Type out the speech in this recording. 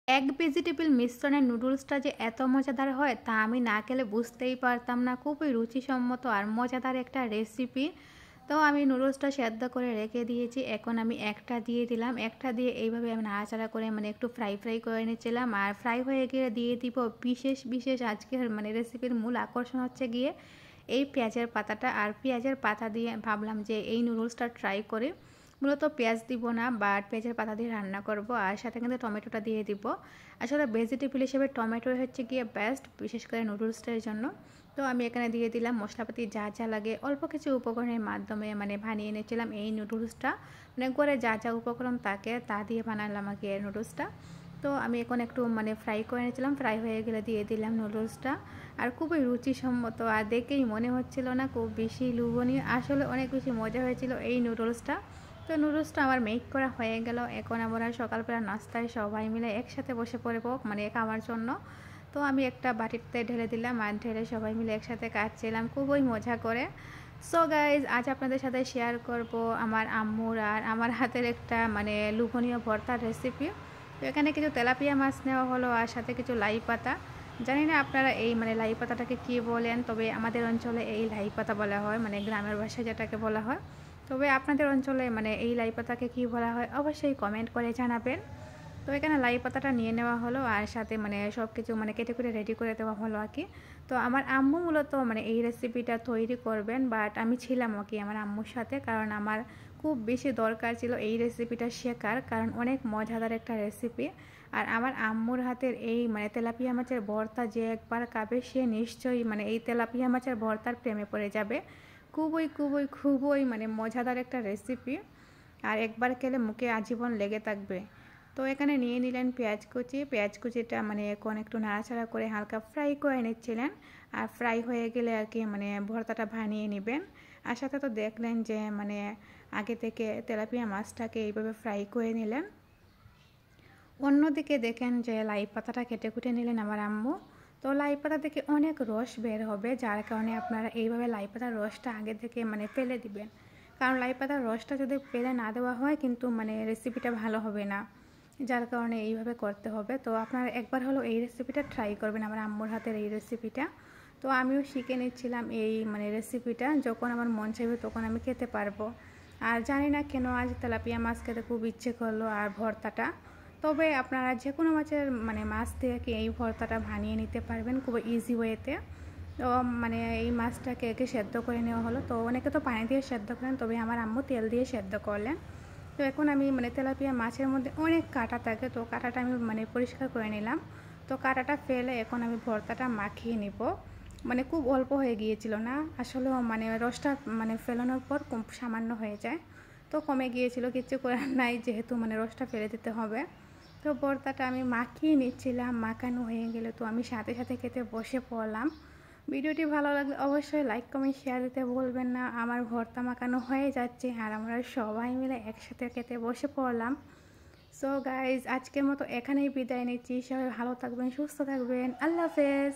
এক ভেজিটেবল মিশ্রণের নুডলসটা যে এত মজাদার হয় তা আমি না খেলে বুঝতেই পারতাম না। খুবই রুচিসম্মত আর মজাদার একটা রেসিপি। তো আমি নুডলসটা সেদ্ধ করে রেখে দিয়েছি। এখন আমি একটা দিয়ে দিলাম। একটা দিয়ে এইভাবে আমি নাড়াচাড়া করে একটু ফ্রাই করে নিচ্ছিলাম। আর ফ্রাই হয়ে গিয়ে দিয়ে দিব বিশেষ আজকের রেসিপির মূল আকর্ষণ হচ্ছে গিয়ে এই পেঁয়াজের পাতাটা। আর পেঁয়াজের পাতা দিয়ে ভাবলাম যে এই নুডলসটা ট্রাই করি। মূলত পেঁয়াজ দিব না, বাট পেঁয়াজের পাতা দিয়ে রান্না করব। আর সাথে কিন্তু টমেটোটা দিয়ে দিব। আসলে ভেজিটেবল হিসেবে টমেটো হচ্ছে গিয়ে বেস্ট, বিশেষ করে নুডলসটার জন্য। তো আমি এখানে দিয়ে দিলাম মশলাপাতি যা লাগে, অল্প কিছু উপকরণের মাধ্যমে বানিয়ে নিয়েছিলাম এই নুডলসটা। ঘরে যা উপকরণ থাকে তা দিয়ে বানালাম আগে নুডলসটা। তো আমি এখন একটু ফ্রাই করে নিয়েছিলাম। ফ্রাই হয়ে গেলে দিয়ে দিলাম নুডলসটা। আর খুবই রুচিসম্মত, আর দেখেই মনে হচ্ছিল না খুব বেশি লোভনীয়। আসলে অনেক বেশি মজা হয়েছিল এই নুডলসটা। তো নুডলসটা আমার মেক করা হয়ে গেল। এখন আমরা সকালবেলা নাস্তায় সবাই মিলে একসাথে বসে পড়বো খাওয়ার জন্য। তো আমি একটা বাটিতে ঢেলে দিলাম, আর ঢেলে সবাই মিলে একসাথে খাচ্ছিলাম খুবই মজা করে। সো গাইজ, আজ আপনাদের সাথে শেয়ার করব আমার আম্মুর আর আমার হাতের একটা লোভনীয় ভর্তার রেসিপি। তো এখানে কিছু তেলাপিয়া মাছ নেওয়া হলো, আর সাথে কিছু লাই পাতা। জানি না আপনারা এই লাই পাতাটাকে কী বলেন, তবে আমাদের অঞ্চলে এই লাই পাতা বলা হয়, গ্রামের ভাষায় যেটাকে বলা হয়। তবে আপনাদের অঞ্চলে এই লাই পাতাকে কী বলা হয় অবশ্যই কমেন্ট করে জানাবেন। তো এখানে লাই পাতাটা নিয়ে নেওয়া হলো, আর সাথে সব কিছু কেটে কুটে রেডি করে দেওয়া হলো আর কি। তো আমার আম্মু মূলত এই রেসিপিটা তৈরি করবেন, বাট আমি ছিলাম আমার আম্মুর সাথে, কারণ আমার খুব বেশি দরকার ছিল এই রেসিপিটা শেখার, কারণ অনেক মজাদার একটা রেসিপি। আর আমার আম্মুর হাতের এই তেলাপিয়া মাছের ভর্তা যে একবার খাবে সে নিশ্চয়ই এই তেলাপিয়া মাছের ভর্তার প্রেমে পড়ে যাবে। খুবই মজাদার একটা রেসিপি, আর একবার খেলে মুখে আজীবন লেগে থাকবে। তো এখানে নিয়ে নিলেন পেঁয়াজ কুচিটা এখন একটু নাড়াচাড়া করে হালকা ফ্রাই করে নিচ্ছিলেন। আর ফ্রাই হয়ে গেলে আর কি ভর্তাটা বানিয়ে নেবেন। আর সাথে তো দেখলেন যে আগে থেকে তেলাপিয়া মাছটাকে এইভাবে ফ্রাই করে নিলেন। অন্যদিকে দেখেন যে লাই পাতাটা কেটে কুটে নিলেন আমার আম্মু। তো লাই পাতা থেকে অনেক রস বের হবে, যার কারণে আপনারা এইভাবে লাই পাতার রসটা আগে থেকে ফেলে দিবেন, কারণ লাই পাতার রসটা যদি ফেলে না দেওয়া হয় কিন্তু রেসিপিটা ভালো হবে না, যার কারণে এইভাবে করতে হবে। তো আপনারা একবার হলো এই রেসিপিটা ট্রাই করবেন, আমার আম্মুর হাতের এই রেসিপিটা। তো আমিও শিখে নিচ্ছিলাম এই রেসিপিটা, যখন আমার মন চাইবে তখন আমি খেতে পারবো। আর জানি না কেন আজ তেলাপিয়া মাছ খেতে খুব ইচ্ছে করলো, আর ভর্তাটা। তবে আপনারা যে কোনো মাছের মাছ দিয়ে কি এই ভর্তাটা বানিয়ে নিতে পারবেন খুব ইজি ওয়েতে। তো এই মাছটাকে একে সেদ্ধ করে নেওয়া হলো। তো অনেকে তো পানি দিয়ে সেদ্ধ করেন, তবে আমার আম্মু তেল দিয়ে সেদ্ধ করলেন। তো এখন আমি তেলাপিয়া মাছের মধ্যে অনেক কাঁটা থাকে, তো কাঁটাটা আমি পরিষ্কার করে নিলাম। তো কাঁটাটা ফেলে এখন আমি ভর্তাটা মাখিয়ে নিব। খুব অল্প হয়ে গিয়েছিল না আসলেও, রসটা ফেলানোর পর খুব সামান্য হয়ে যায়, তো কমে গিয়েছিল, কিচ্ছু করার নাই, যেহেতু রসটা ফেলে দিতে হবে। তো ভর্তাটা আমি মাখিয়ে নিচ্ছিলাম, মাখানো হয়ে গেলে তো আমি সাথে সাথে খেতে বসে পড়লাম। ভিডিওটি ভালো লাগলে অবশ্যই লাইক কমেন্ট শেয়ার দিতে বলবেন না। আমার ভর্তা মাখানো হয়ে যাচ্ছে, আর আমরা সবাই মিলে একসাথে খেতে বসে পড়লাম। সো গাইজ, আজকের মতো এখানেই বিদায় নিচ্ছি। সবাই ভালো থাকবেন, সুস্থ থাকবেন, আল্লাহ হাফেজ।